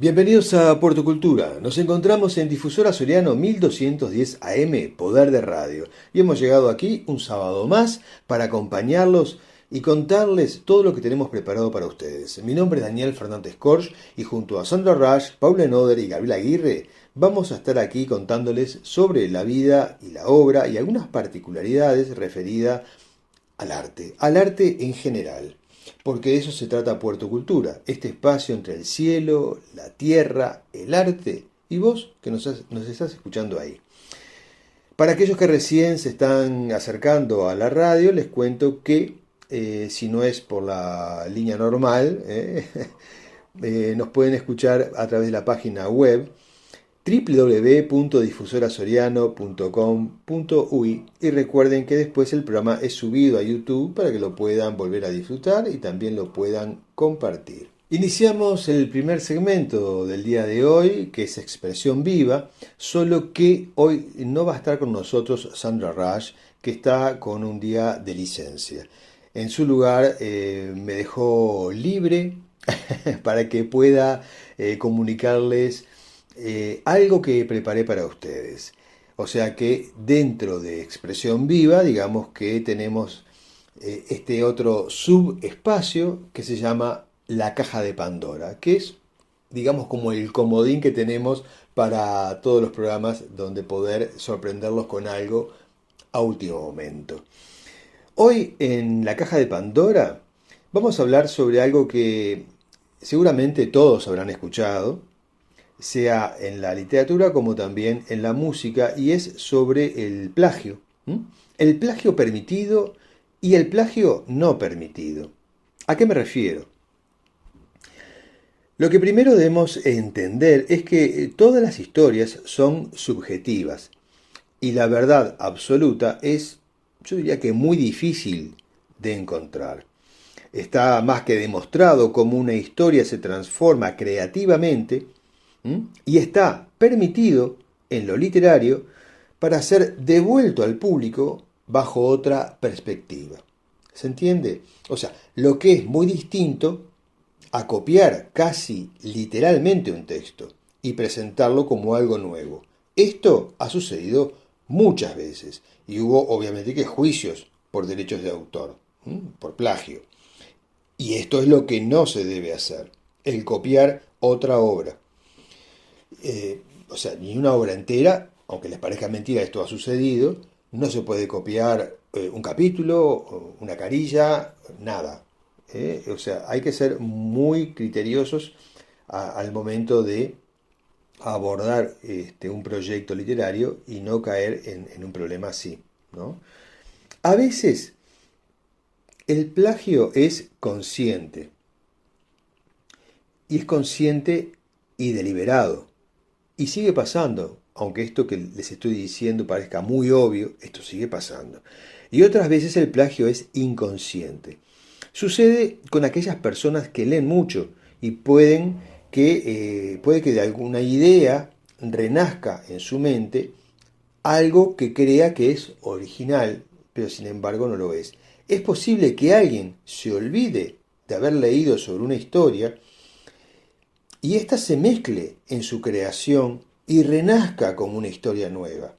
Bienvenidos a Puerto Cultura. Nos encontramos en Difusora Soriano 1210 AM, Poder de Radio. Y hemos llegado aquí un sábado más para acompañarlos y contarles todo lo que tenemos preparado para ustedes. Mi nombre es Daniel Fernández Corch y junto a Sandra Rush, Paula Noder y Gabriela Aguirre vamos a estar aquí contándoles sobre la vida y la obra y algunas particularidades referidas al arte en general. Porque de eso se trata Puerto Cultura, este espacio entre el cielo, la tierra, el arte y vos que nos estás escuchando ahí. Para aquellos que recién se están acercando a la radio, les cuento que si no es por la línea normal, nos pueden escuchar a través de la página web www.difusorasoriano.com.uy y recuerden que después el programa es subido a YouTube para que lo puedan volver a disfrutar y también lo puedan compartir. Iniciamos el primer segmento del día de hoy, que es Expresión Viva, solo que hoy no va a estar con nosotros Sandra Rush, que está con un día de licencia. En su lugar me dejó libre para que pueda comunicarles algo que preparé para ustedes. O sea que dentro de Expresión Viva, digamos que tenemos este otro subespacio que se llama la caja de Pandora, que es, digamos, como el comodín que tenemos para todos los programas donde poder sorprenderlos con algo a último momento. Hoy en la caja de Pandora vamos a hablar sobre algo que seguramente todos habrán escuchado, sea en la literatura como también en la música, y es sobre el plagio. El plagio permitido y el plagio no permitido. ¿A qué me refiero? Lo que primero debemos entender es que todas las historias son subjetivas y la verdad absoluta es, yo diría que muy difícil de encontrar. Está más que demostrado cómo una historia se transforma creativamente y está permitido en lo literario para ser devuelto al público bajo otra perspectiva. ¿Se entiende? O sea, lo que es muy distinto a copiar casi literalmente un texto y presentarlo como algo nuevo. Esto ha sucedido muchas veces y hubo obviamente que juicios por derechos de autor, por plagio. Y esto es lo que no se debe hacer, el copiar otra obra. O sea, ni una obra entera, aunque les parezca mentira, esto ha sucedido, no se puede copiar un capítulo, una carilla, nada. O sea, hay que ser muy criteriosos al momento de abordar un proyecto literario y no caer en un problema así, ¿no? A veces el plagio es consciente, y es consciente y deliberado. Y sigue pasando, aunque esto que les estoy diciendo parezca muy obvio, esto sigue pasando. Y otras veces el plagio es inconsciente. Sucede con aquellas personas que leen mucho y puede que de alguna idea renazca en su mente algo que crea que es original, pero sin embargo no lo es. Es posible que alguien se olvide de haber leído sobre una historia y ésta se mezcle en su creación y renazca como una historia nueva.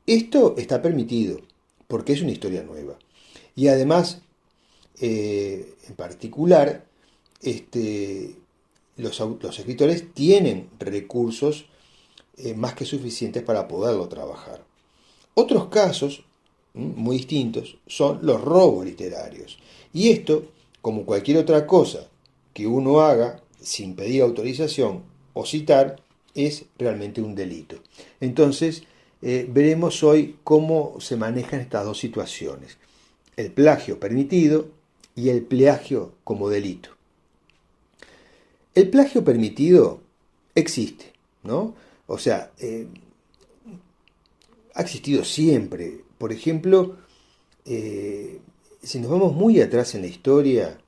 Esto está permitido, porque es una historia nueva. Y además, en particular, los escritores tienen recursos más que suficientes para poderlo trabajar. Otros casos, muy distintos, son los robos literarios. Y esto, como cualquier otra cosa que uno haga sin pedir autorización o citar, es realmente un delito. Entonces, veremos hoy cómo se manejan estas dos situaciones. El plagio permitido y el plagio como delito. El plagio permitido existe, ¿no? O sea, ha existido siempre. Por ejemplo, si nos vamos muy atrás en la historia,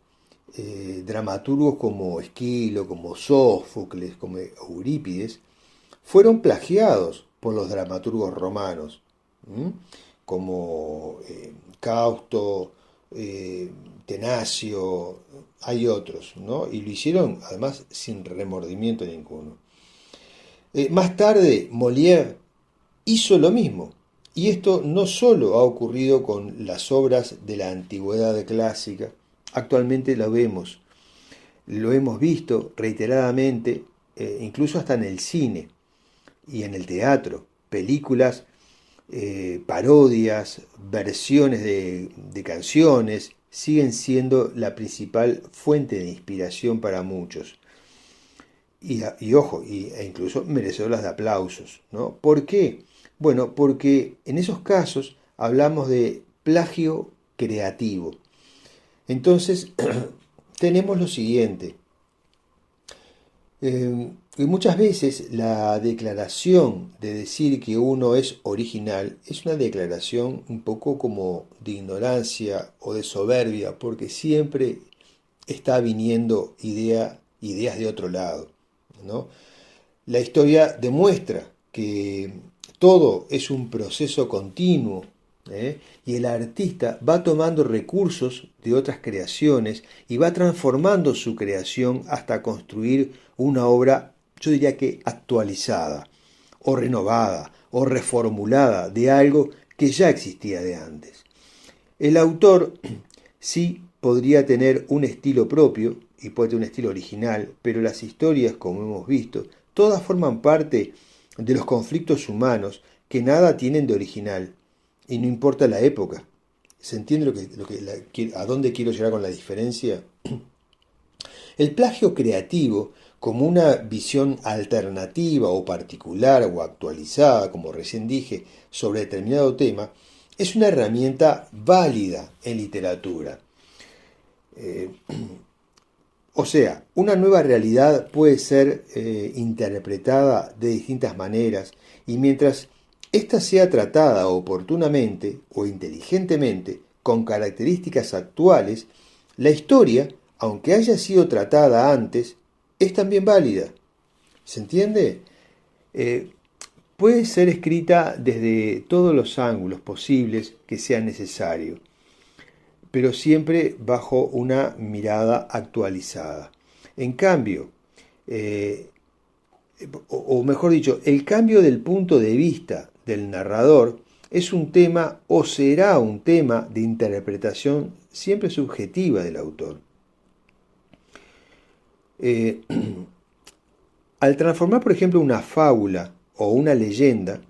dramaturgos como Esquilo, como Sófocles, como Eurípides, fueron plagiados por los dramaturgos romanos, como Causto, Tenacio, hay otros, ¿no? Y lo hicieron además sin remordimiento ninguno. Más tarde, Molière hizo lo mismo. Y esto no solo ha ocurrido con las obras de la antigüedad clásica, actualmente lo hemos visto reiteradamente, incluso hasta en el cine y en el teatro, películas, parodias, versiones de canciones, siguen siendo la principal fuente de inspiración para muchos. Y ojo, e incluso merecedoras de aplausos, ¿no? ¿Por qué? Bueno, porque en esos casos hablamos de plagio creativo. Entonces, tenemos lo siguiente. Que muchas veces la declaración de decir que uno es original es una declaración un poco como de ignorancia o de soberbia, porque siempre está viniendo ideas de otro lado, ¿no? La historia demuestra que todo es un proceso continuo, ¿eh? Y el artista va tomando recursos de otras creaciones y va transformando su creación hasta construir una obra, yo diría que actualizada, o renovada, o reformulada de algo que ya existía de antes. El autor sí podría tener un estilo propio y puede tener un estilo original, pero las historias, como hemos visto, todas forman parte de los conflictos humanos que nada tienen de original y no importa la época. ¿Se entiende a dónde quiero llegar con la diferencia? El plagio creativo, como una visión alternativa o particular o actualizada, como recién dije, sobre determinado tema, es una herramienta válida en literatura. Eh, o sea, una nueva realidad puede ser interpretada de distintas maneras y mientras ésta sea tratada oportunamente o inteligentemente con características actuales, la historia, aunque haya sido tratada antes, es también válida. ¿Se entiende? Eh, Puede ser escrita desde todos los ángulos posibles que sea necesario, pero siempre bajo una mirada actualizada. En cambio, eh, o mejor dicho, el cambio del punto de vista del narrador es un tema o será un tema de interpretación siempre subjetiva del autor. Eh, Al transformar, por ejemplo, una fábula o una leyenda,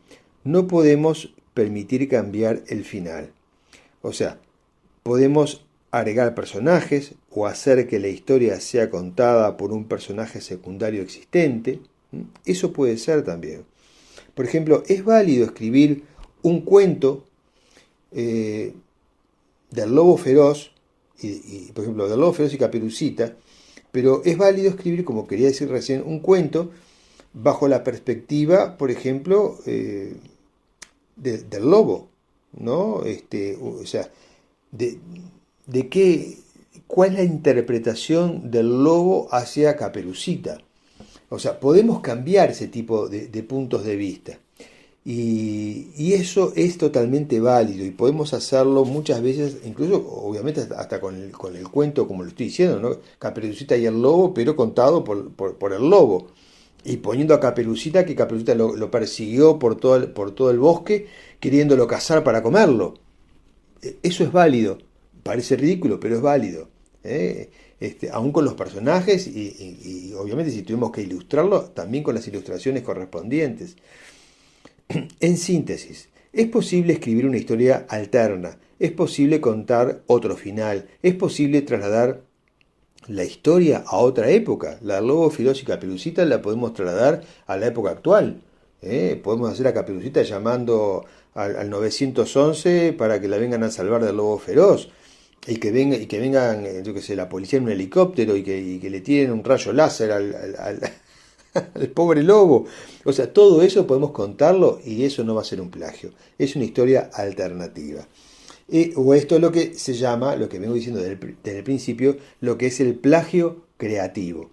no podemos permitir cambiar el final. O sea, podemos agregar personajes o hacer que la historia sea contada por un personaje secundario existente. Eso puede ser también. Por ejemplo, es válido escribir un cuento del lobo feroz, por ejemplo, del lobo feroz y Caperucita, pero es válido escribir, como quería decir recién, un cuento bajo la perspectiva, por ejemplo, del lobo, ¿no? O sea, de, de qué, cuál es la interpretación del lobo hacia Caperucita. O sea, podemos cambiar ese tipo de puntos de vista. Y eso es totalmente válido y podemos hacerlo muchas veces, incluso obviamente hasta con el cuento, como lo estoy diciendo, ¿no? Caperucita y el lobo, pero contado por el lobo. Y poniendo a Caperucita, que Caperucita lo persiguió por todo el bosque, queriéndolo cazar para comerlo. Eso es válido. Parece ridículo, pero es válido. ¿Eh? Aún con los personajes y obviamente si tuvimos que ilustrarlo, también con las ilustraciones correspondientes. En síntesis, es posible escribir una historia alterna, es posible contar otro final, es posible trasladar la historia a otra época. La del lobo feroz y Caperucita la podemos trasladar a la época actual. Podemos hacer a Caperucita llamando al 911 para que la vengan a salvar del lobo feroz. Y que vengan, yo qué sé, la policía en un helicóptero y que le tiren un rayo láser al pobre lobo. O sea, todo eso podemos contarlo y eso no va a ser un plagio. Es una historia alternativa. O esto es lo que se llama, lo que vengo diciendo desde el principio, lo que es el plagio creativo.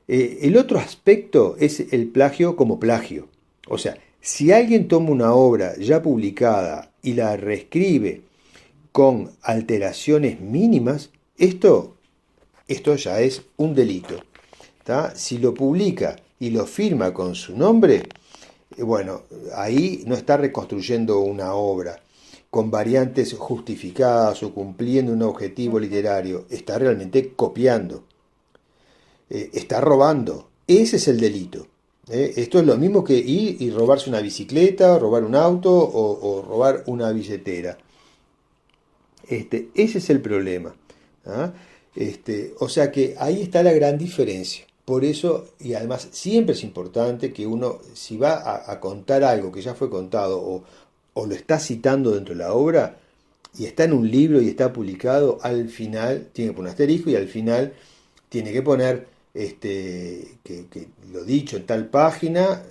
El otro aspecto es el plagio como plagio. O sea, si alguien toma una obra ya publicada y la reescribe con alteraciones mínimas, esto ya es un delito. ¿Tá? Si lo publica y lo firma con su nombre, bueno, ahí no está reconstruyendo una obra con variantes justificadas o cumpliendo un objetivo literario, está realmente copiando, está robando. Ese es el delito. Esto es lo mismo que ir y robarse una bicicleta, robar un auto o robar una billetera. Ese es el problema. ¿Ah? O sea que ahí está la gran diferencia. Por eso, y además siempre es importante que uno, si va a contar algo que ya fue contado o lo está citando dentro de la obra, y está en un libro y está publicado, al final tiene que poner un asterisco y al final tiene que poner que lo dicho en tal página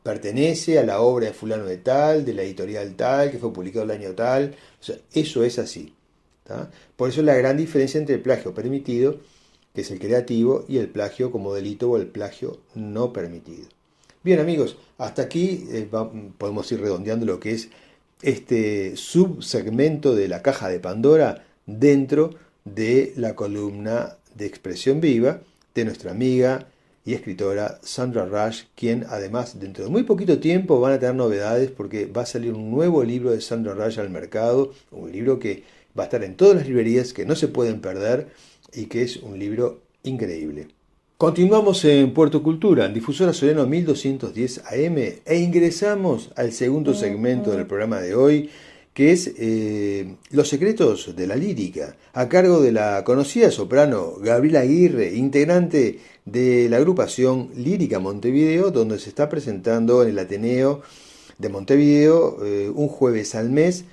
pertenece a la obra de fulano de tal, de la editorial tal, que fue publicado el año tal. O sea, eso es así. ¿Tá? Por eso es la gran diferencia entre el plagio permitido, que es el creativo, y el plagio como delito o el plagio no permitido. Bien amigos, hasta aquí podemos ir redondeando lo que es este subsegmento de la caja de Pandora dentro de la columna de expresión viva de nuestra amiga y escritora Sandra Rush, quien además dentro de muy poquito tiempo van a tener novedades porque va a salir un nuevo libro de Sandra Rush al mercado, un libro que va a estar en todas las librerías, que no se pueden perder y que es un libro increíble. Continuamos en Puerto Cultura, en Difusora Soriano 1210 AM, e ingresamos al segundo segmento del programa de hoy, que es Los secretos de la lírica, a cargo de la conocida soprano Gabriela Aguirre, integrante de la agrupación Lírica Montevideo, donde se está presentando en el Ateneo de Montevideo un jueves al mes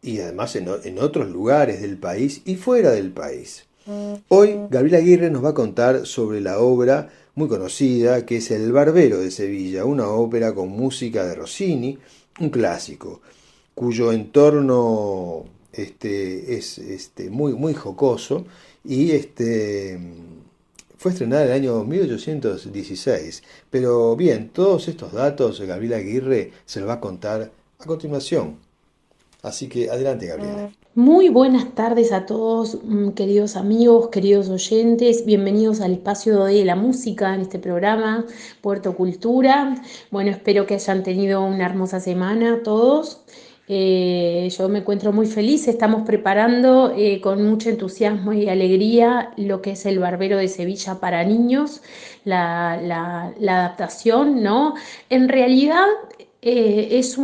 y además en otros lugares del país y fuera del país. Hoy Gabriela Aguirre nos va a contar sobre la obra muy conocida que es El Barbero de Sevilla, una ópera con música de Rossini, un clásico, cuyo entorno es muy jocoso y fue estrenada en el año 1816. Pero bien, todos estos datos Gabriela Aguirre se los va a contar a continuación. Así que adelante, Gabriela. Muy buenas tardes a todos, queridos amigos, queridos oyentes. Bienvenidos al espacio de la música en este programa, Puerto Cultura. Bueno, espero que hayan tenido una hermosa semana todos. Yo me encuentro muy feliz. Estamos preparando con mucho entusiasmo y alegría lo que es El Barbero de Sevilla para niños, la adaptación, ¿no? En realidad es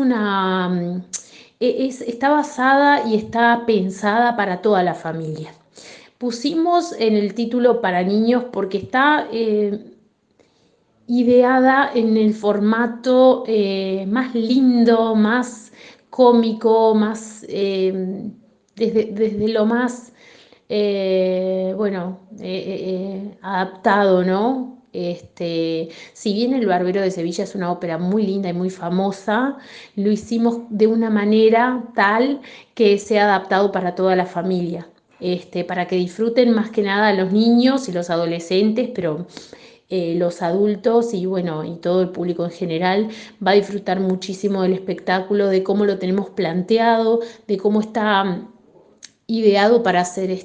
está basada y está pensada para toda la familia. Pusimos en el título para niños porque está ideada en el formato más lindo, más cómico, más desde lo más adaptado, ¿no? Si bien El Barbero de Sevilla es una ópera muy linda y muy famosa, lo hicimos de una manera tal que sea adaptado para toda la familia, para que disfruten más que nada los niños y los adolescentes, pero los adultos y bueno, y todo el público en general va a disfrutar muchísimo del espectáculo, de cómo lo tenemos planteado, de cómo está ideado para ser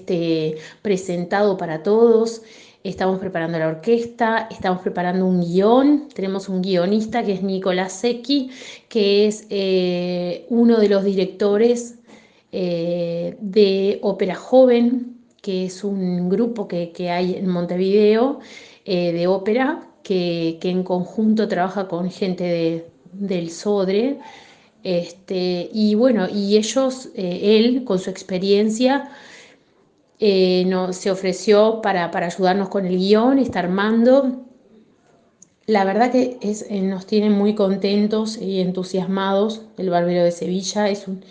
presentado para todos. Estamos preparando la orquesta, estamos preparando un guión, tenemos un guionista que es Nicolás Secchi, que es uno de los directores de Ópera Joven, que es un grupo que hay en Montevideo de ópera, que en conjunto trabaja con gente del Sodre. Y bueno, y ellos, él con su experiencia, se ofreció para ayudarnos con el guión, está armando. La verdad que nos tiene muy contentos y entusiasmados. El Barbero de Sevilla es un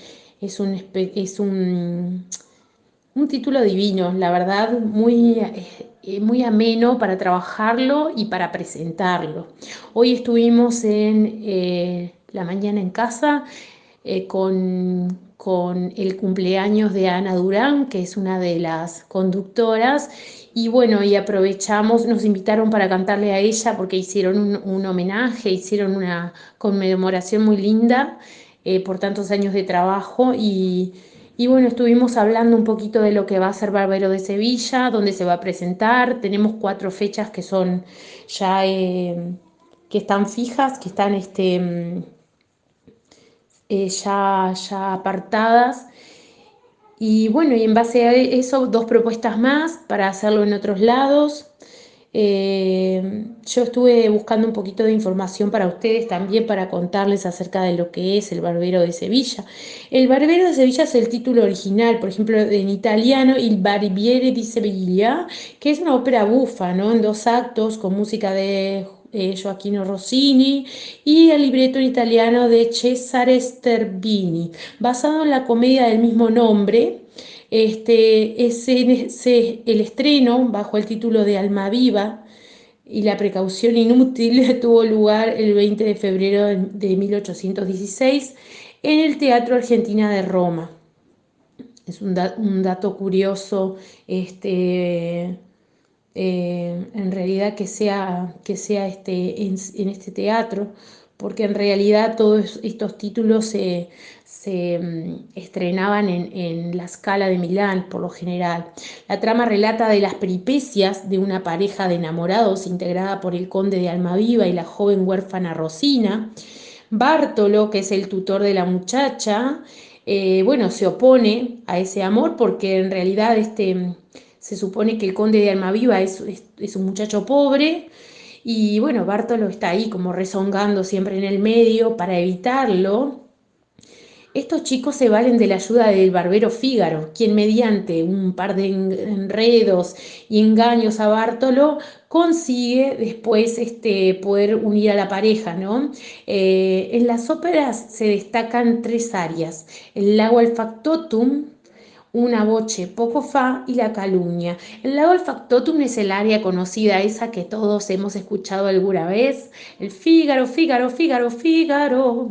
título divino, la verdad, muy ameno para trabajarlo y para presentarlo. Hoy estuvimos en la mañana en casa con el cumpleaños de Ana Durán, que es una de las conductoras, y bueno, y aprovechamos, nos invitaron para cantarle a ella porque hicieron un homenaje, hicieron una conmemoración muy linda. por tantos años de trabajo y bueno, estuvimos hablando un poquito de lo que va a ser Barbero de Sevilla, dónde se va a presentar. Tenemos 4 fechas que son ya que están fijas, que están ya apartadas. Y bueno, y en base a eso, 2 propuestas más para hacerlo en otros lados. Yo estuve buscando un poquito de información para ustedes también para contarles acerca de lo que es el Barbero de Sevilla. El Barbero de Sevilla es el título original, por ejemplo, en italiano, Il Barbiere di Sevilla, que es una ópera bufa, ¿no? En 2 actos con música de Gioacchino Rossini y el libreto en italiano de Cesare Sterbini, basado en la comedia del mismo nombre. El estreno bajo el título de Almaviva y la precaución inútil tuvo lugar el 20 de febrero de 1816 en el Teatro Argentina de Roma. Es un dato curioso, en realidad que sea en este teatro, porque en realidad todos estos títulos se estrenaban en la Scala de Milán por lo general. La trama relata de las peripecias de una pareja de enamorados integrada por el conde de Almaviva y la joven huérfana Rosina. Bartolo, que es el tutor de la muchacha, bueno, se opone a ese amor porque en realidad se supone que el conde de Almaviva es un muchacho pobre y bueno, Bartolo está ahí como rezongando siempre en el medio para evitarlo. Estos chicos se valen de la ayuda del barbero Fígaro, quien mediante un par de enredos y engaños a Bartolo consigue después poder unir a la pareja, ¿no? En las óperas se destacan 3 áreas: el lago al factotum, una voce poco fa y la calumnia. El lago del factotum es el área conocida, esa que todos hemos escuchado alguna vez, el Fígaro, Fígaro, Fígaro, Fígaro.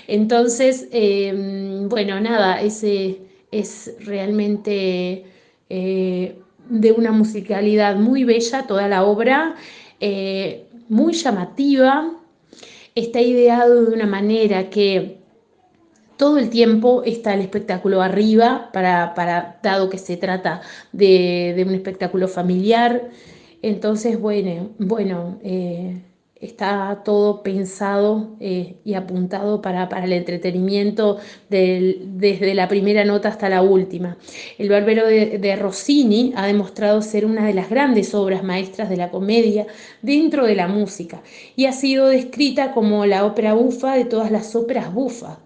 Entonces, bueno, nada, ese es realmente de una musicalidad muy bella toda la obra, muy llamativa. Está ideado de una manera que todo el tiempo está el espectáculo arriba, dado que se trata de un espectáculo familiar. Entonces, bueno, está todo pensado y apuntado para el entretenimiento desde la primera nota hasta la última. El Barbero de Rossini ha demostrado ser una de las grandes obras maestras de la comedia dentro de la música y ha sido descrita como la ópera bufa de todas las óperas bufas.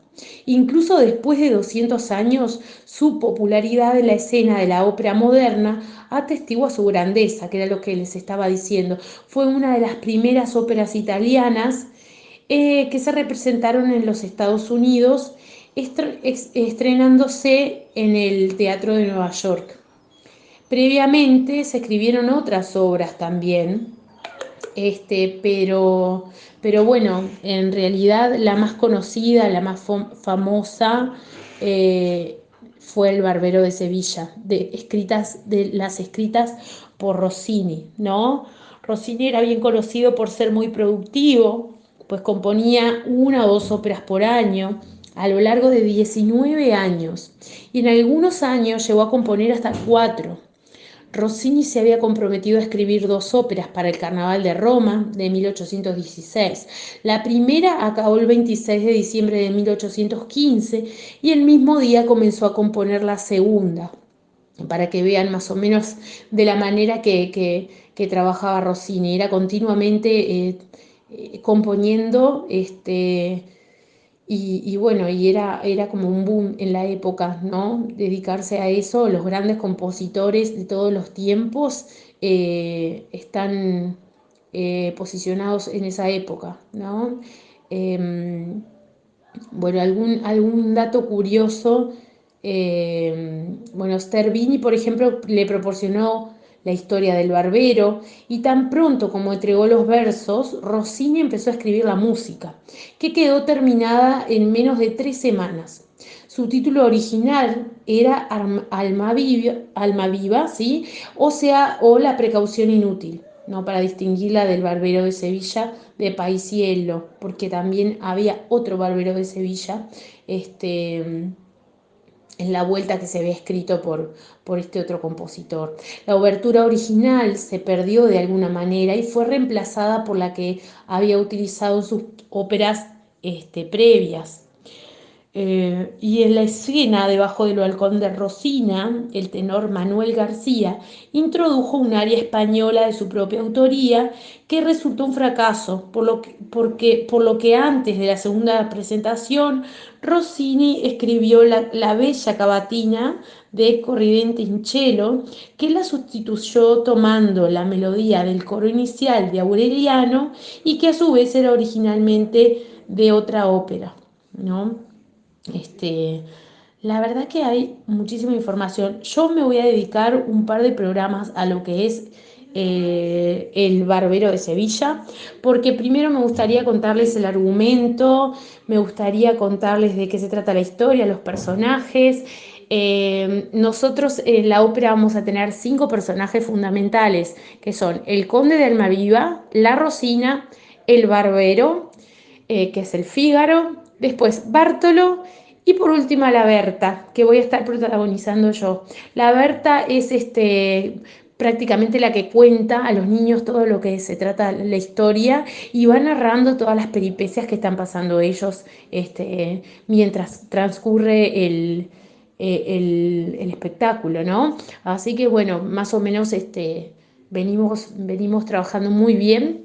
Incluso después de 200 años, su popularidad en la escena de la ópera moderna atestigua su grandeza, que era lo que les estaba diciendo. Fue una de las primeras óperas italianas que se representaron en los Estados Unidos, estrenándose en el Teatro de Nueva York. Previamente se escribieron otras obras también, pero, pero bueno, en realidad la más conocida, la más famosa, fue El Barbero de Sevilla, de las escritas por Rossini, ¿no? Rossini era bien conocido por ser muy productivo, pues componía 1 o 2 óperas por año a lo largo de 19 años y en algunos años llegó a componer hasta 4. Rossini se había comprometido a escribir 2 óperas para el Carnaval de Roma de 1816. La primera acabó el 26 de diciembre de 1815 y el mismo día comenzó a componer la segunda, para que vean más o menos de la manera que trabajaba Rossini. Era continuamente componiendo y bueno, era como un boom en la época, ¿no? Dedicarse a eso. Los grandes compositores de todos los tiempos están posicionados en esa época, ¿no? Em, bueno, algún dato curioso. Bueno, Sterbini, por ejemplo, le proporcionó la historia del barbero y tan pronto como entregó los versos, Rossini empezó a escribir la música, que quedó terminada en menos de 3 semanas. Su título original era Alma Viva, ¿sí? O sea, o La precaución inútil. ¿no? Para distinguirla del Barbero de Sevilla de Paisiello, porque también había otro Barbero de Sevilla, en la vuelta que se había escrito por este otro compositor. La obertura original se perdió de alguna manera y fue reemplazada por la que había utilizado en sus óperas previas. Y en la escena debajo del balcón de Rosina, el tenor Manuel García introdujo un aria española de su propia autoría que resultó un fracaso, por lo que antes de la segunda presentación Rossini escribió la bella cavatina de Corridente in Cielo, que la sustituyó tomando la melodía del coro inicial de Aureliano y que a su vez era originalmente de otra ópera, ¿no? Este, la verdad que hay muchísima información. Yo me voy a dedicar un par de programas a lo que es el Barbero de Sevilla, porque primero me gustaría contarles el argumento, me gustaría contarles de qué se trata la historia, los personajes. Nosotros en la ópera vamos a tener 5 personajes fundamentales, que son el Conde de Almaviva, la Rosina, el Barbero, que es el Fígaro, después Bártolo y por último la Berta, que voy a estar protagonizando yo. La Berta es prácticamente la que cuenta a los niños todo lo que se trata la historia y va narrando todas las peripecias que están pasando ellos mientras transcurre el espectáculo, ¿no? Así que bueno, más o menos venimos trabajando muy bien,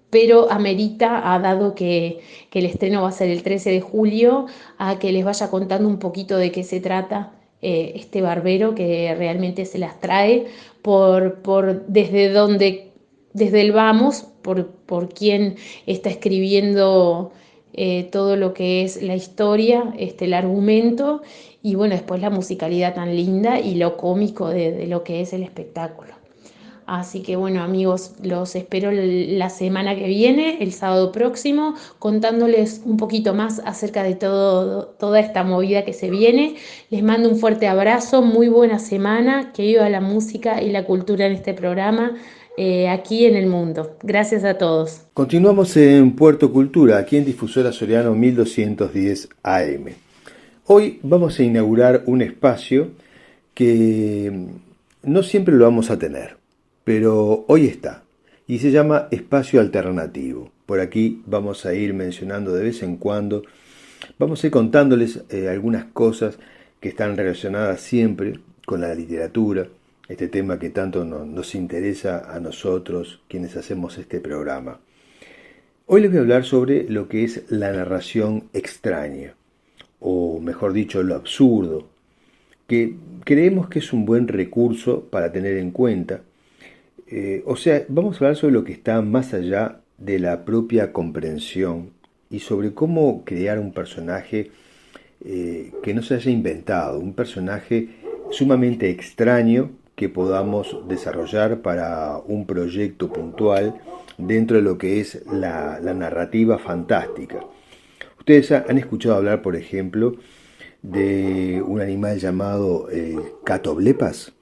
pero amerita, dado que el estreno va a ser el 13 de julio, a que les vaya contando un poquito de qué se trata este barbero que realmente se las trae desde el vamos, por quien está escribiendo todo lo que es la historia, el argumento, y bueno, después la musicalidad tan linda y lo cómico de lo que es el espectáculo. Así que bueno, amigos, los espero la semana que viene, el sábado próximo, contándoles un poquito más acerca de toda esta movida que se viene. Les mando un fuerte abrazo, muy buena semana, que viva la música y la cultura en este programa, aquí en el mundo. Gracias a todos. Continuamos en Puerto Cultura, aquí en Difusora Soriano 1210 AM. Hoy vamos a inaugurar un espacio que no siempre lo vamos a tener, pero hoy está, y se llama Espacio Alternativo. Por aquí vamos a ir mencionando de vez en cuando, vamos a ir contándoles algunas cosas que están relacionadas siempre con la literatura, este tema que tanto nos interesa a nosotros, quienes hacemos este programa. Hoy les voy a hablar sobre lo que es la narración extraña, o mejor dicho, lo absurdo, que creemos que es un buen recurso para tener en cuenta. O sea, vamos a hablar sobre lo que está más allá de la propia comprensión y sobre cómo crear un personaje que no se haya inventado, un personaje sumamente extraño que podamos desarrollar para un proyecto puntual dentro de lo que es la narrativa fantástica. Ustedes han escuchado hablar, por ejemplo, de un animal llamado catoblepas.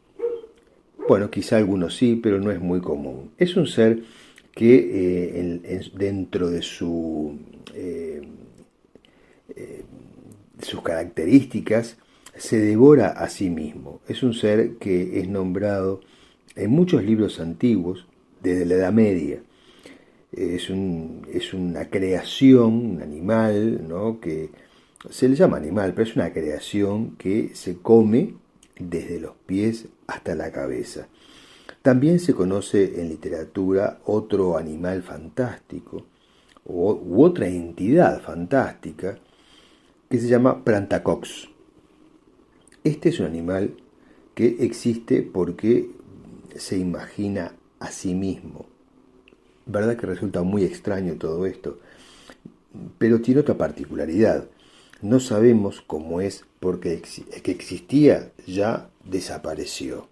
Bueno, quizá algunos sí, pero no es muy común. Es un ser que dentro de sus características se devora a sí mismo. Es un ser que es nombrado en muchos libros antiguos desde la Edad Media. Es una creación, un animal, ¿no? Que se le llama animal, pero es una creación que se come desde los pies hasta la cabeza. También se conoce en literatura otro animal fantástico u otra entidad fantástica que se llama Plantacox. Este es un animal que existe porque se imagina a sí mismo. ¿Verdad que resulta muy extraño todo esto? Pero tiene otra particularidad. No sabemos cómo es porque el que existía ya desapareció.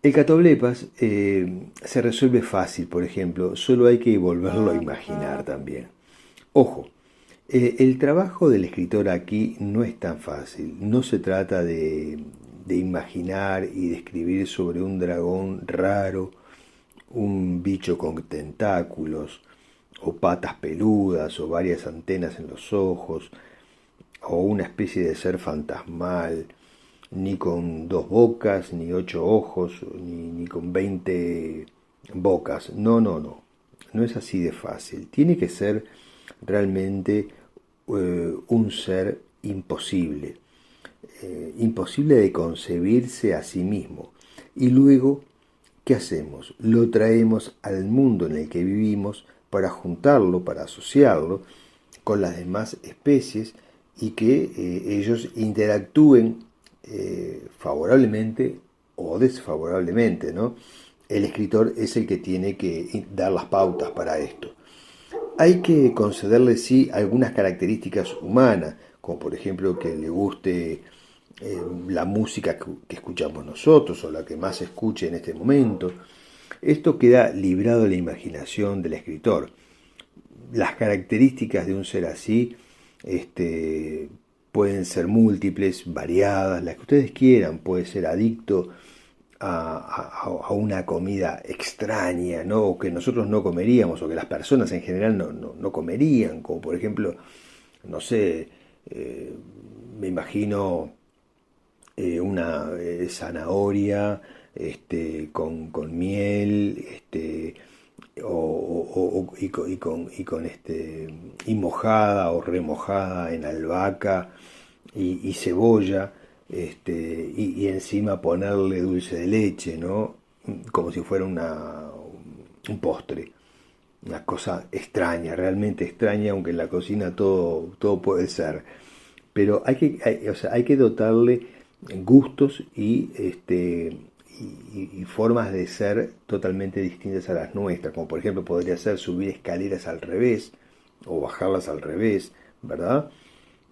El catoblepas se resuelve fácil, por ejemplo, solo hay que volverlo a imaginar también. Ojo, el trabajo del escritor aquí no es tan fácil, no se trata de de imaginar y de escribir sobre un dragón raro, un bicho con tentáculos, o patas peludas, o varias antenas en los ojos, o una especie de ser fantasmal, ni con 2 bocas, ni 8 ojos, ni con 20 bocas. No, no, no. No es así de fácil. Tiene que ser realmente un ser imposible. Imposible de concebirse a sí mismo. Y luego, ¿qué hacemos? Lo traemos al mundo en el que vivimos para juntarlo, para asociarlo con las demás especies y que ellos interactúen favorablemente o desfavorablemente, ¿no? El escritor es el que tiene que dar las pautas para esto. Hay que concederle, sí, algunas características humanas, como por ejemplo que le guste la música que escuchamos nosotros o la que más se escuche en este momento. Esto queda librado a la imaginación del escritor. Las características de un ser así pueden ser múltiples, variadas, las que ustedes quieran. Puede ser adicto a una comida extraña, ¿no? O que nosotros no comeríamos, o que las personas en general no comerían, como por ejemplo, no sé, me imagino una zanahoria con miel, y mojada o remojada en albahaca y cebolla, y encima ponerle dulce de leche, ¿no? Como si fuera un postre. Una cosa extraña, realmente extraña, aunque en la cocina todo puede ser. Pero o sea, hay que dotarle gustos y formas de ser totalmente distintas a las nuestras, como por ejemplo podría ser subir escaleras al revés o bajarlas al revés, ¿verdad?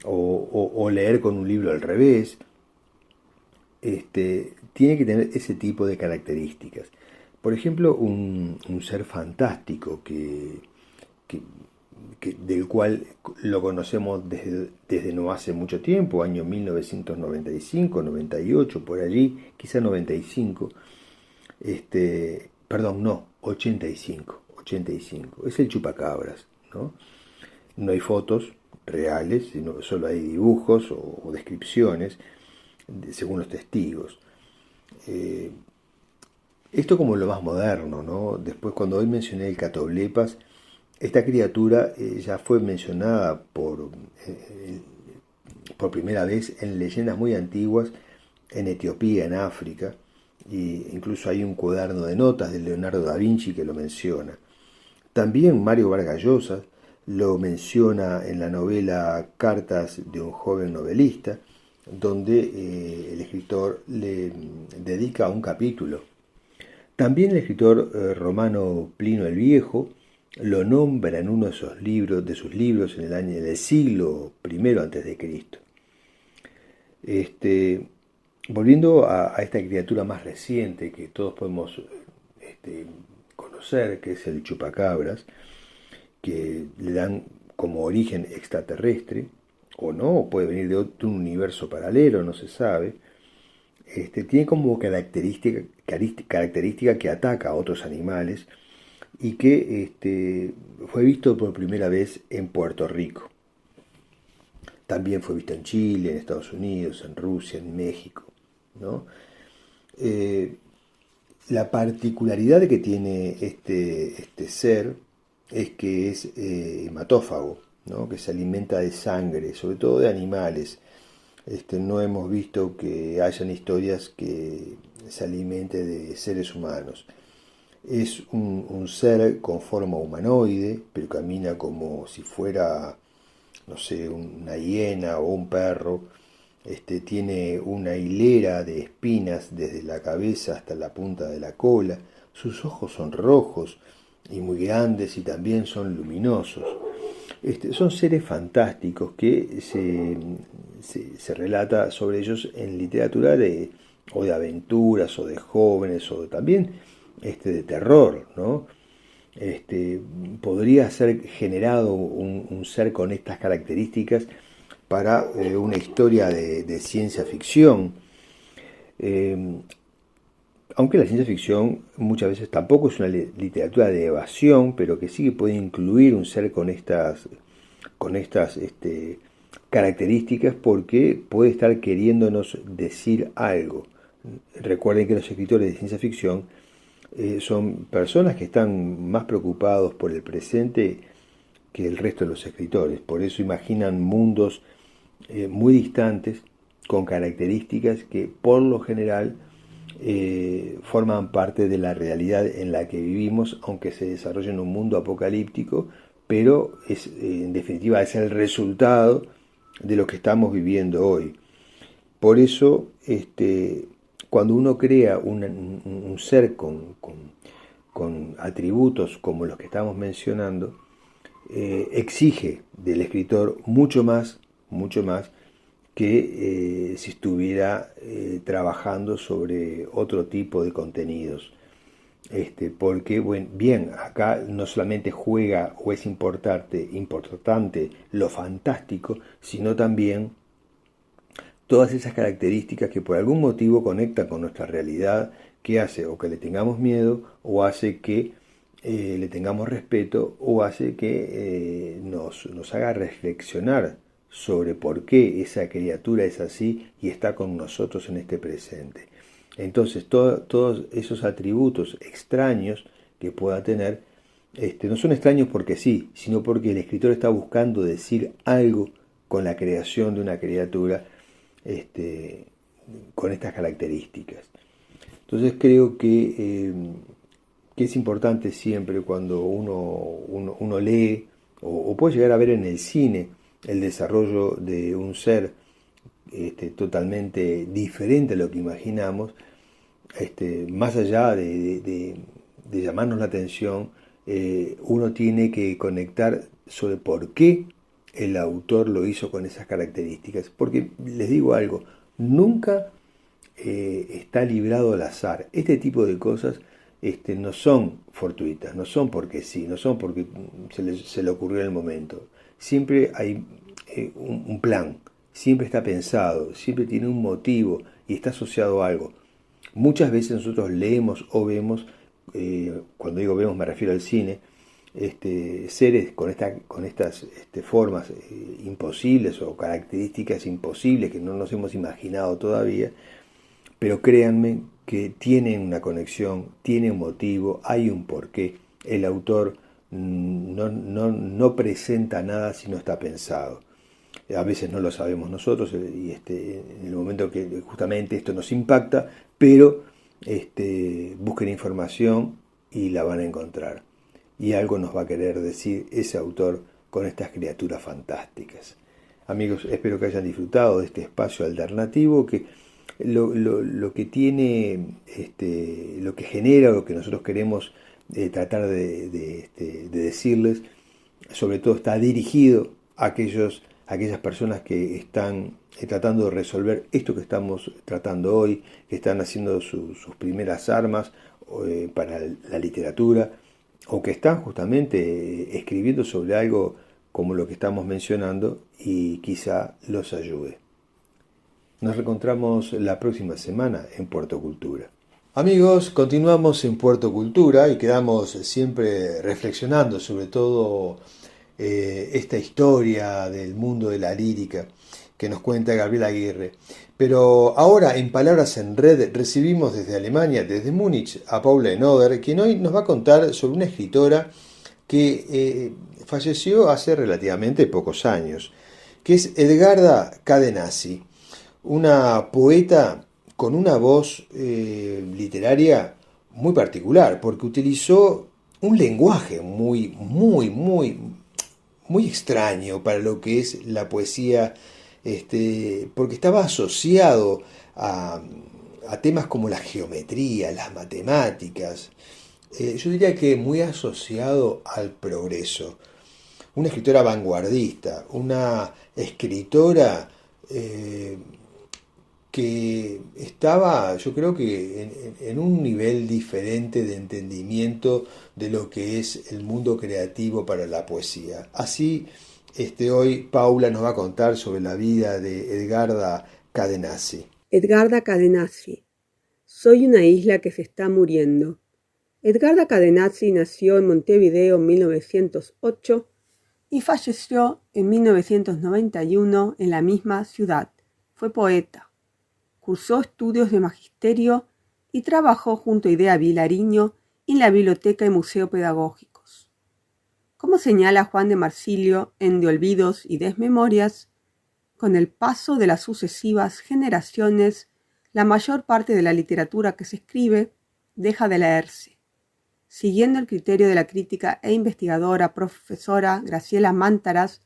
O leer con un libro al revés. Tiene que tener ese tipo de características. Por ejemplo, un ser fantástico que, del cual lo conocemos desde no hace mucho tiempo, año 1995, 98, por allí, quizá 95, perdón, no, 85, 85, es el chupacabras, ¿no? No hay fotos reales, sino solo hay dibujos o descripciones según los testigos. Eh, Esto como lo más moderno, ¿no? Después cuando hoy mencioné el catoblepas, esta criatura ya fue mencionada por primera vez en leyendas muy antiguas en Etiopía, en África, y incluso hay un cuaderno de notas de Leonardo da Vinci que lo menciona. También Mario Vargas Llosa lo menciona en la novela Cartas de un joven novelista, donde el escritor le dedica un capítulo. También el escritor romano Plinio el Viejo lo nombra en uno de sus libros en el año del siglo I antes de Cristo. Volviendo a esta criatura más reciente que todos podemos conocer, que es el chupacabras, que le dan como origen extraterrestre, o no, o puede venir de un universo paralelo, no se sabe. Tiene como característica que ataca a otros animales y que fue visto por primera vez en Puerto Rico. También fue visto en Chile, en Estados Unidos, en Rusia, en México, ¿no? La particularidad que tiene este ser es que es hematófago, ¿no? Que se alimenta de sangre, sobre todo de animales. No hemos visto que hayan historias que se alimente de seres humanos. Es un ser con forma humanoide, pero camina como si fuera, no sé, una hiena o un perro. Tiene una hilera de espinas desde la cabeza hasta la punta de la cola. Sus ojos son rojos y muy grandes y también son luminosos. Son seres fantásticos que se relata sobre ellos en literatura o de aventuras o de jóvenes o también de terror, ¿no? Podría ser generado un ser con estas características para una historia de ciencia ficción. Eh, Aunque la ciencia ficción muchas veces tampoco es una literatura de evasión, pero que sí que puede incluir un ser con estas características porque puede estar queriéndonos decir algo. Recuerden que los escritores de ciencia ficción son personas que están más preocupados por el presente que el resto de los escritores. Por eso imaginan mundos muy distantes con características que por lo general forman parte de la realidad en la que vivimos, aunque se desarrolla en un mundo apocalíptico, pero en definitiva es el resultado de lo que estamos viviendo hoy. Por eso, cuando uno crea un ser con atributos como los que estamos mencionando, exige del escritor mucho más que si estuviera trabajando sobre otro tipo de contenidos. Porque, bueno, bien, acá no solamente juega o es importante lo fantástico, sino también todas esas características que por algún motivo conectan con nuestra realidad, que hace o que le tengamos miedo, o hace que le tengamos respeto, o hace que nos haga reflexionar sobre por qué esa criatura es así y está con nosotros en este presente. Entonces, todos esos atributos extraños que pueda tener, no son extraños porque sí, sino porque el escritor está buscando decir algo con la creación de una criatura este, con estas características. Entonces creo que es importante siempre cuando uno lee o puede llegar a ver en el cine el desarrollo de un ser totalmente diferente a lo que imaginamos, más allá de llamarnos la atención, uno tiene que conectar sobre por qué el autor lo hizo con esas características. Porque les digo algo, nunca está librado al azar. Este tipo de cosas no son fortuitas, no son porque sí, no son porque se le ocurrió en el momento. Siempre hay un plan, siempre está pensado, siempre tiene un motivo y está asociado a algo. Muchas veces nosotros leemos o vemos, cuando digo vemos me refiero al cine, seres con estas formas imposibles o características imposibles que no nos hemos imaginado todavía, pero créanme que tienen una conexión, tienen un motivo, hay un porqué. El autor no presenta nada si no está pensado. A veces no lo sabemos nosotros y en el momento que justamente esto nos impacta, pero busquen información y la van a encontrar. Y algo nos va a querer decir ese autor con estas criaturas fantásticas. Amigos, espero que hayan disfrutado de este espacio alternativo que lo que tiene, lo que genera, lo que nosotros queremos tratar de decirles, sobre todo está dirigido a aquellas personas que están tratando de resolver esto que estamos tratando hoy, que están haciendo sus primeras armas para la literatura, o que están justamente escribiendo sobre algo como lo que estamos mencionando y quizá los ayude. Nos reencontramos la próxima semana en Puerto Cultura. Amigos, continuamos en Puerto Cultura y quedamos siempre reflexionando sobre todo esta historia del mundo de la lírica que nos cuenta Gabriel Aguirre. Pero ahora, en Palabras en Red, recibimos desde Alemania, desde Múnich, a Paula Enoder, quien hoy nos va a contar sobre una escritora que falleció hace relativamente pocos años, que es Edgarda Cadenassi, una poeta con una voz literaria muy particular, porque utilizó un lenguaje muy extraño para lo que es la poesía, porque estaba asociado a temas como la geometría, las matemáticas, yo diría que muy asociado al progreso. Una escritora vanguardista, una escritora que estaba, yo creo que en un nivel diferente de entendimiento de lo que es el mundo creativo para la poesía. Así, hoy Paula nos va a contar sobre la vida de Edgarda Cadenassi. Edgarda Cadenassi Soy una isla que se está muriendo. Edgarda Cadenazzi nació en Montevideo en 1908 y falleció en 1991 en la misma ciudad. Fue poeta. Cursó estudios de magisterio y trabajó junto a Idea Vilariño en la Biblioteca y Museo Pedagógicos. Como señala Juan de Marsilio en De Olvidos y Desmemorias, con el paso de las sucesivas generaciones, la mayor parte de la literatura que se escribe deja de leerse. Siguiendo el criterio de la crítica e investigadora profesora Graciela Mántaras,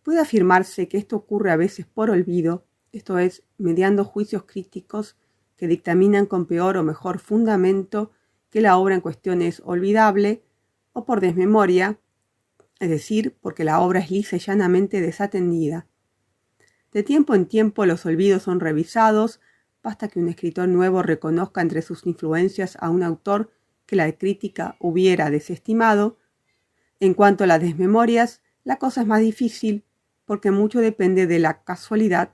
puede afirmarse que esto ocurre a veces por olvido, esto es, mediando juicios críticos que dictaminan con peor o mejor fundamento que la obra en cuestión es olvidable, o por desmemoria, es decir, porque la obra es lisa y llanamente desatendida. De tiempo en tiempo los olvidos son revisados, basta que un escritor nuevo reconozca entre sus influencias a un autor que la crítica hubiera desestimado. En cuanto a las desmemorias, la cosa es más difícil porque mucho depende de la casualidad.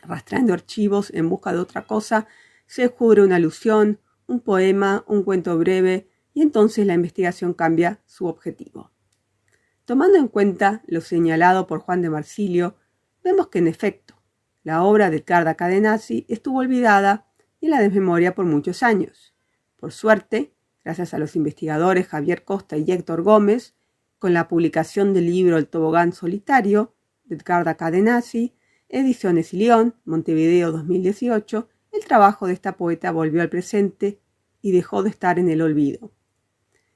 Rastreando archivos en busca de otra cosa, se descubre una alusión, un poema, un cuento breve, y entonces la investigación cambia su objetivo. Tomando en cuenta lo señalado por Juan de Marsilio, vemos que en efecto, la obra de Edgarda Cadenazzi estuvo olvidada y en la desmemoria por muchos años. Por suerte, gracias a los investigadores Javier Costa y Héctor Gómez, con la publicación del libro El tobogán solitario, de Edgarda Cadenazzi, Ediciones y León, Montevideo 2018, el trabajo de esta poeta volvió al presente y dejó de estar en el olvido.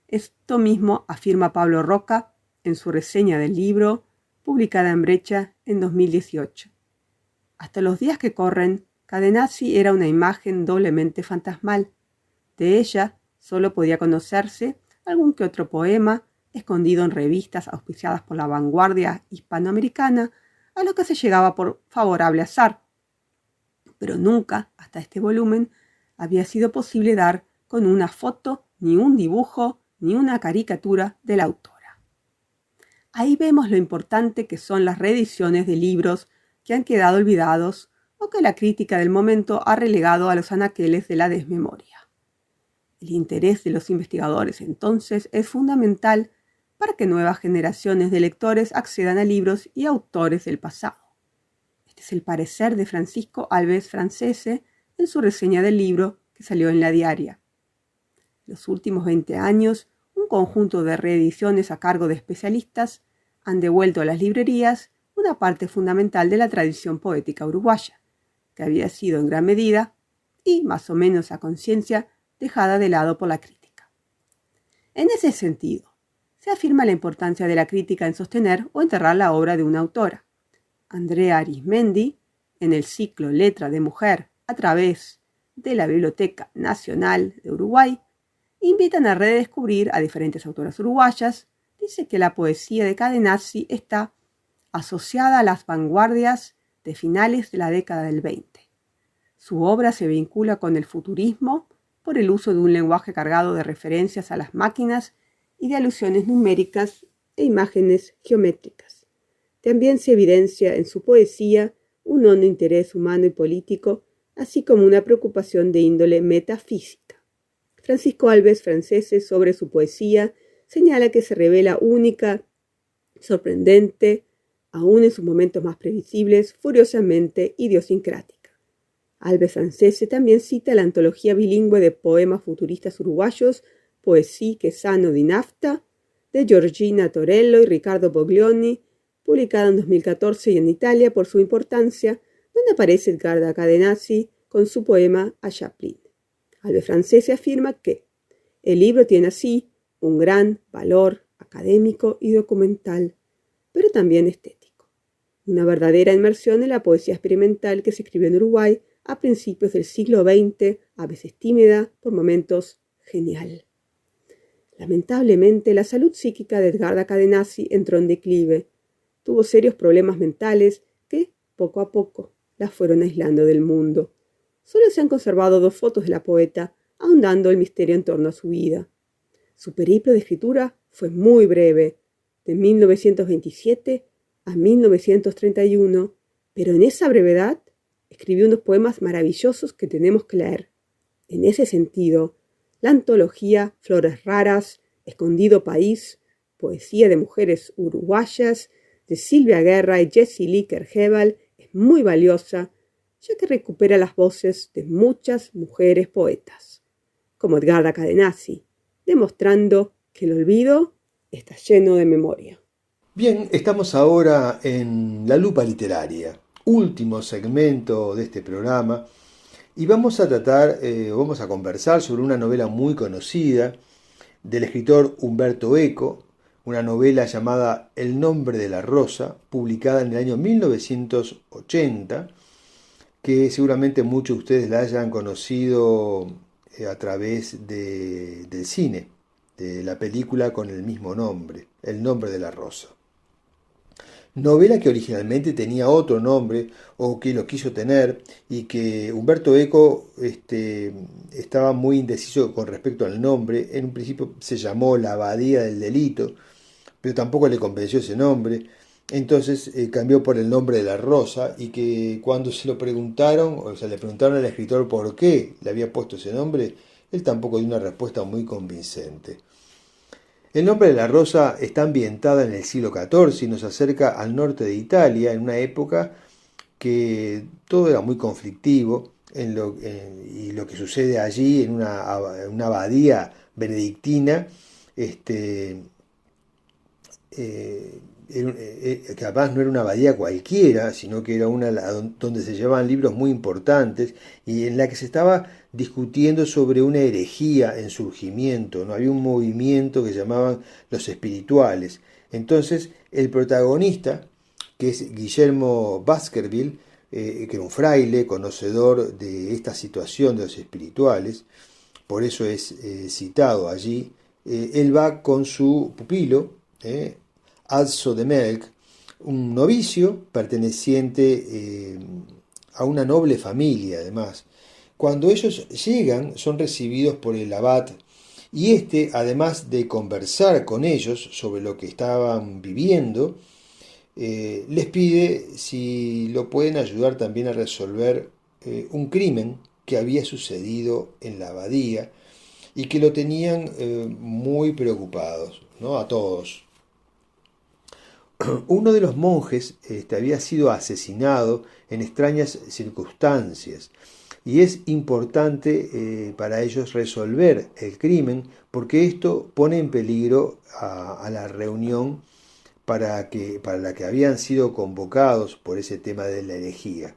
Esto mismo afirma Pablo Roca en su reseña del libro, publicada en Brecha en 2018. Hasta los días que corren, Cadenazzi era una imagen doblemente fantasmal. De ella solo podía conocerse algún que otro poema escondido en revistas auspiciadas por la vanguardia hispanoamericana, a lo que se llegaba por favorable azar. Pero nunca, hasta este volumen, había sido posible dar con una foto, ni un dibujo, ni una caricatura de la autora. Ahí vemos lo importante que son las reediciones de libros que han quedado olvidados o que la crítica del momento ha relegado a los anaqueles de la desmemoria. El interés de los investigadores entonces es fundamental para que nuevas generaciones de lectores accedan a libros y autores del pasado. Este es el parecer de Francisco Alves Francese en su reseña del libro que salió en La Diaria. En los últimos 20 años, un conjunto de reediciones a cargo de especialistas han devuelto a las librerías una parte fundamental de la tradición poética uruguaya, que había sido en gran medida, y más o menos a conciencia, dejada de lado por la crítica. En ese sentido, se afirma la importancia de la crítica en sostener o enterrar la obra de una autora. Andrea Arismendi, en el ciclo Letra de Mujer a través de la Biblioteca Nacional de Uruguay, invitan a redescubrir a diferentes autoras uruguayas. Dice que la poesía de Cadenazzi está asociada a las vanguardias de finales de la década del 20. Su obra se vincula con el futurismo por el uso de un lenguaje cargado de referencias a las máquinas y de alusiones numéricas e imágenes geométricas. También se evidencia en su poesía un hondo interés humano y político, así como una preocupación de índole metafísica. Francisco Alves Francese, sobre su poesía, señala que se revela única, sorprendente, aún en sus momentos más previsibles, furiosamente idiosincrática. Alves Francese también cita la antología bilingüe de poemas futuristas uruguayos, Poesía Quesano di Nafta, de Giorgina Torello y Ricardo Boglioni, publicada en 2014 y en Italia por su importancia, donde aparece Edgarda Cadenazzi con su poema A Chaplin. Alves Francese afirma que el libro tiene así un gran valor académico y documental, pero también estético. Una verdadera inmersión en la poesía experimental que se escribió en Uruguay a principios del siglo XX, a veces tímida, por momentos genial. Lamentablemente, la salud psíquica de Edgarda Cadenazzi entró en declive. Tuvo serios problemas mentales que, poco a poco, la fueron aislando del mundo. Solo se han conservado 2 fotos de la poeta, ahondando el misterio en torno a su vida. Su periplo de escritura fue muy breve, de 1927 a 1931, pero en esa brevedad escribió unos poemas maravillosos que tenemos que leer. En ese sentido, la antología Flores Raras, Escondido País, poesía de mujeres uruguayas, de Silvia Guerra y Jessie Lee Kercheval, es muy valiosa, ya que recupera las voces de muchas mujeres poetas, como Edgarda Cadenazzi, demostrando que el olvido está lleno de memoria. Bien, estamos ahora en La Lupa Literaria, último segmento de este programa, y vamos a conversar sobre una novela muy conocida del escritor Umberto Eco, una novela llamada El nombre de la rosa, publicada en el año 1980, que seguramente muchos de ustedes la hayan conocido a través del cine, de la película con el mismo nombre, El nombre de la rosa. Novela que originalmente tenía otro nombre o que lo quiso tener y que Umberto Eco estaba muy indeciso con respecto al nombre. En un principio se llamó La Abadía del Delito, pero tampoco le convenció ese nombre. Entonces cambió por El nombre de la rosa y que cuando se lo preguntaron, o sea, le preguntaron al escritor por qué le había puesto ese nombre, él tampoco dio una respuesta muy convincente. El nombre de la rosa está ambientada en el siglo XIV y nos acerca al norte de Italia, en una época que todo era muy conflictivo y lo que sucede allí en una abadía benedictina, que además no era una abadía cualquiera, sino que era una donde se llevaban libros muy importantes y en la que se estaba discutiendo sobre una herejía en surgimiento, ¿no? Había un movimiento que llamaban los espirituales. Entonces, el protagonista, que es Guillermo Baskerville, que era un fraile, conocedor de esta situación de los espirituales, por eso es citado allí, él va con su pupilo, Alzo de Melk, un novicio perteneciente a una noble familia además. Cuando ellos llegan son recibidos por el abad y además de conversar con ellos sobre lo que estaban viviendo, les pide si lo pueden ayudar también a resolver un crimen que había sucedido en la abadía y que lo tenían muy preocupados, ¿no? A todos. Uno de los monjes había sido asesinado en extrañas circunstancias y es importante para ellos resolver el crimen porque esto pone en peligro a la reunión para la que habían sido convocados por ese tema de la herejía.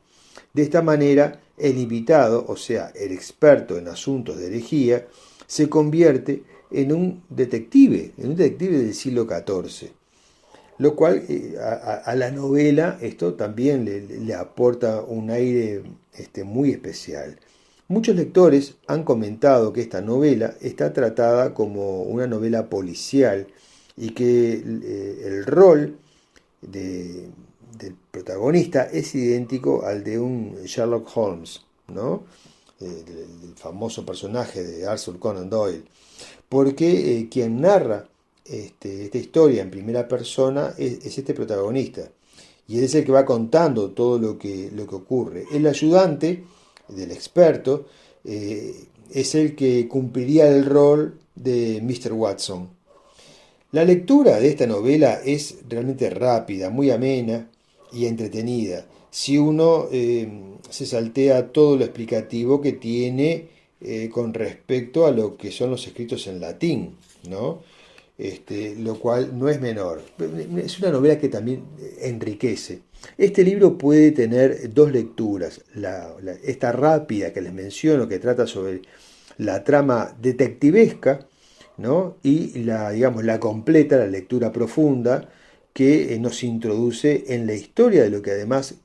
De esta manera, el invitado, o sea, el experto en asuntos de herejía, se convierte en un detective del siglo XIV. Lo cual a la novela esto también le aporta un aire muy especial. Muchos lectores han comentado que esta novela está tratada como una novela policial y que el rol del protagonista es idéntico al de un Sherlock Holmes, ¿no? Del famoso personaje de Arthur Conan Doyle, porque quien narra esta historia en primera persona es este protagonista y él es el que va contando todo lo que ocurre. El ayudante del experto es el que cumpliría el rol de Mr. Watson. La lectura de esta novela es realmente rápida, muy amena y entretenida si uno se saltea todo lo explicativo que tiene con respecto a lo que son los escritos en latín, ¿no? Lo cual no es menor. Es una novela que también enriquece. Este libro puede tener dos lecturas. Esta rápida que les menciono, que trata sobre la trama detectivesca, ¿no? Y la completa, la lectura profunda, que nos introduce en la historia de lo que además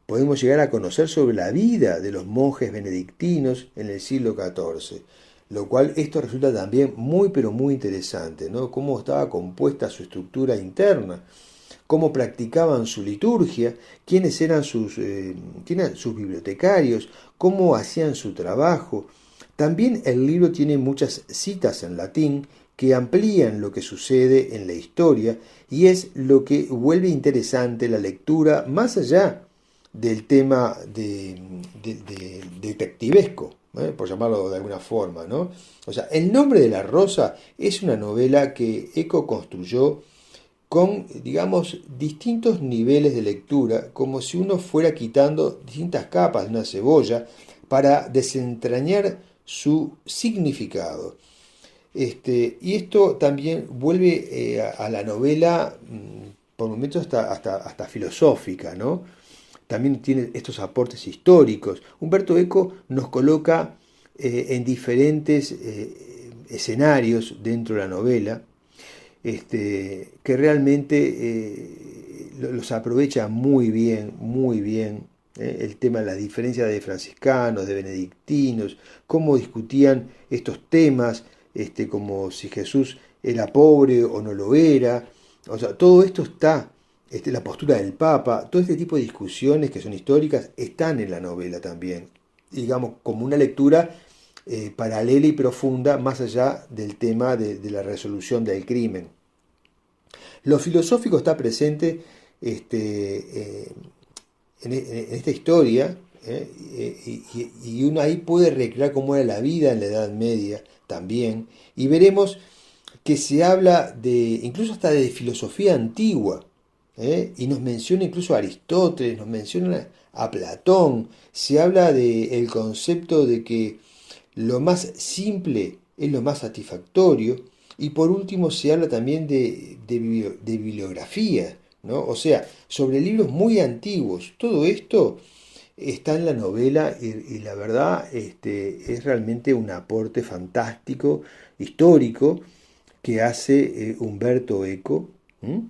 podemos llegar a conocer sobre la vida de los monjes benedictinos en el siglo XIV. Lo cual esto resulta también muy pero muy interesante, ¿no? Cómo estaba compuesta su estructura interna, cómo practicaban su liturgia, quiénes eran sus bibliotecarios, cómo hacían su trabajo. También el libro tiene muchas citas en latín que amplían lo que sucede en la historia y es lo que vuelve interesante la lectura más allá del tema detectivesco, por llamarlo de alguna forma, ¿no? O sea, El nombre de la rosa es una novela que Eco construyó con, digamos, distintos niveles de lectura, como si uno fuera quitando distintas capas de una cebolla para desentrañar su significado. Y esto también vuelve a la novela, por momentos hasta filosófica, ¿no? También tiene estos aportes históricos. Humberto Eco nos coloca en diferentes escenarios dentro de la novela, que realmente los aprovecha muy bien, muy bien. El tema de las diferencias de franciscanos, de benedictinos, cómo discutían estos temas, como si Jesús era pobre o no lo era. O sea, todo esto está, la postura del Papa, todo este tipo de discusiones que son históricas están en la novela también. Digamos, como una lectura paralela y profunda más allá del tema de la resolución del crimen. Lo filosófico está presente en esta historia, y uno ahí puede recrear cómo era la vida en la Edad Media también, y veremos que se habla incluso hasta de filosofía antigua, y nos menciona incluso a Aristóteles, nos menciona a Platón, se habla del concepto de que lo más simple es lo más satisfactorio, y por último se habla también de bibliografía, ¿no? O sea, sobre libros muy antiguos. Todo esto está en la novela y la verdad es realmente un aporte fantástico, histórico, que hace Humberto Eco, ¿m?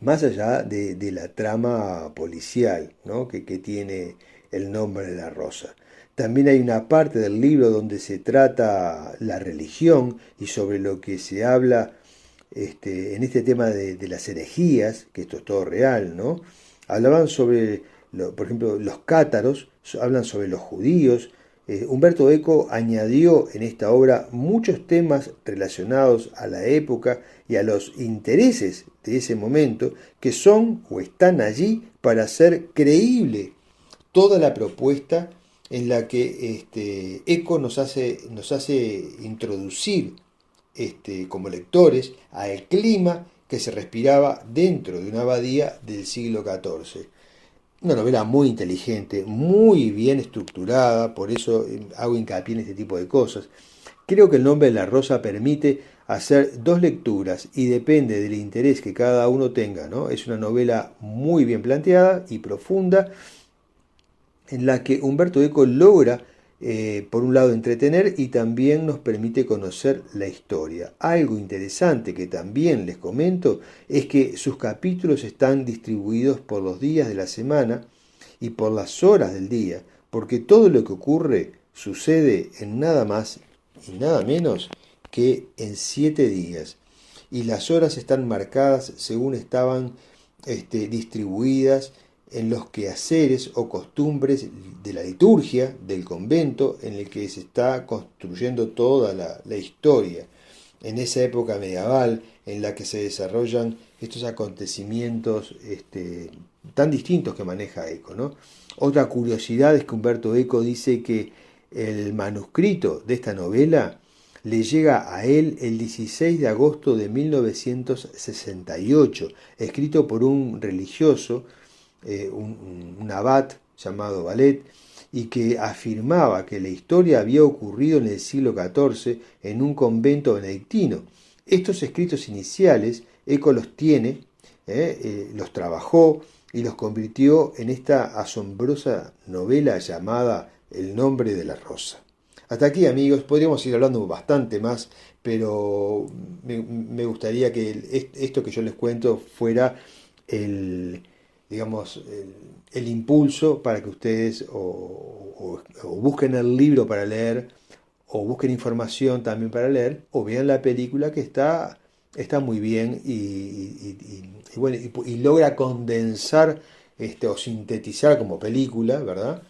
Más allá de la trama policial, ¿no? que tiene el nombre de la rosa. También hay una parte del libro donde se trata la religión y sobre lo que se habla en este tema de las herejías, que esto es todo real, ¿no? Hablaban sobre, por ejemplo, los cátaros, hablan sobre los judíos. Humberto Eco añadió en esta obra muchos temas relacionados a la época y a los intereses de ese momento que son o están allí para hacer creíble toda la propuesta en la que Eco nos hace introducir como lectores al clima que se respiraba dentro de una abadía del siglo XIV. Una novela muy inteligente, muy bien estructurada, por eso hago hincapié en este tipo de cosas. Creo que El nombre de la rosa permite hacer dos lecturas y depende del interés que cada uno tenga, ¿no? Es una novela muy bien planteada y profunda, en la que Humberto Eco logra, por un lado, entretener y también nos permite conocer la historia. Algo interesante que también les comento es que sus capítulos están distribuidos por los días de la semana y por las horas del día, porque todo lo que ocurre sucede en nada más y nada menos que en 7 días. Y las horas están marcadas según estaban distribuidas en los quehaceres o costumbres de la liturgia del convento en el que se está construyendo toda la historia. En esa época medieval en la que se desarrollan estos acontecimientos tan distintos que maneja Eco, ¿no? Otra curiosidad es que Humberto Eco dice que el manuscrito de esta novela le llega a él el 16 de agosto de 1968, escrito por un religioso, un abad llamado Valet, y que afirmaba que la historia había ocurrido en el siglo XIV en un convento benedictino. Estos escritos iniciales, Eco los tiene, los trabajó y los convirtió en esta asombrosa novela llamada El nombre de la rosa. Hasta aquí, amigos, podríamos ir hablando bastante más, pero me gustaría que esto que yo les cuento fuera digamos, el impulso para que ustedes o busquen el libro para leer, o busquen información también para leer, o vean la película que está muy bien bueno, y logra condensar o sintetizar como película, ¿verdad?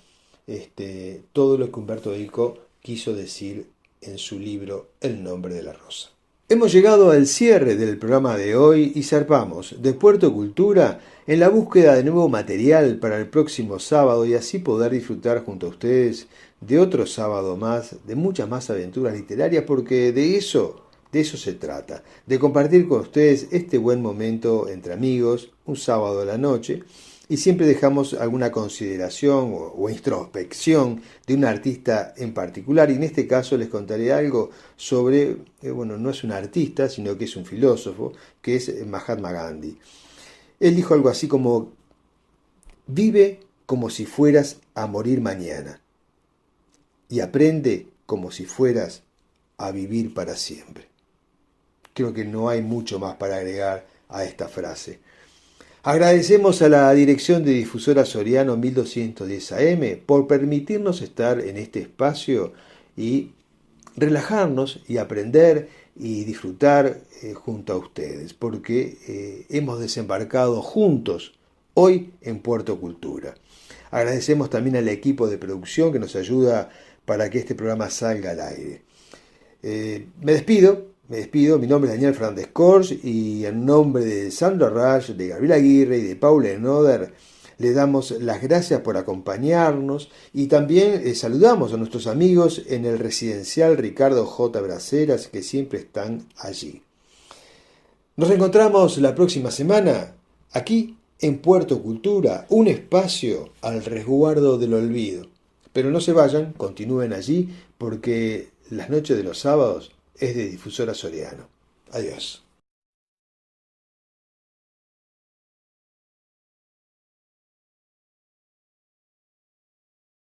Todo lo que Humberto Eco quiso decir en su libro El nombre de la rosa. Hemos llegado al cierre del programa de hoy y zarpamos de Puerto Cultura en la búsqueda de nuevo material para el próximo sábado y así poder disfrutar junto a ustedes de otro sábado más, de muchas más aventuras literarias, porque de eso se trata, de compartir con ustedes este buen momento entre amigos, un sábado a la noche, y siempre dejamos alguna consideración o introspección de un artista en particular, y en este caso les contaré algo sobre, bueno, no es un artista, sino que es un filósofo, que es Mahatma Gandhi. Él dijo algo así como: vive como si fueras a morir mañana y aprende como si fueras a vivir para siempre. Creo que no hay mucho más para agregar a esta frase. Agradecemos a la dirección de Difusora Soriano 1210 AM por permitirnos estar en este espacio y relajarnos y aprender y disfrutar junto a ustedes, porque hemos desembarcado juntos hoy en Puerto Cultura. Agradecemos también al equipo de producción que nos ayuda para que este programa salga al aire. Me despido, mi nombre es Daniel Fernández Cors y en nombre de Sandra Rash, de Gabriela Aguirre y de Paula Enoder, le damos las gracias por acompañarnos y también saludamos a nuestros amigos en el residencial Ricardo J. Braceras que siempre están allí. Nos encontramos la próxima semana aquí en Puerto Cultura, un espacio al resguardo del olvido. Pero no se vayan, continúen allí porque las noches de los sábados es de Difusora Soriano. Adiós.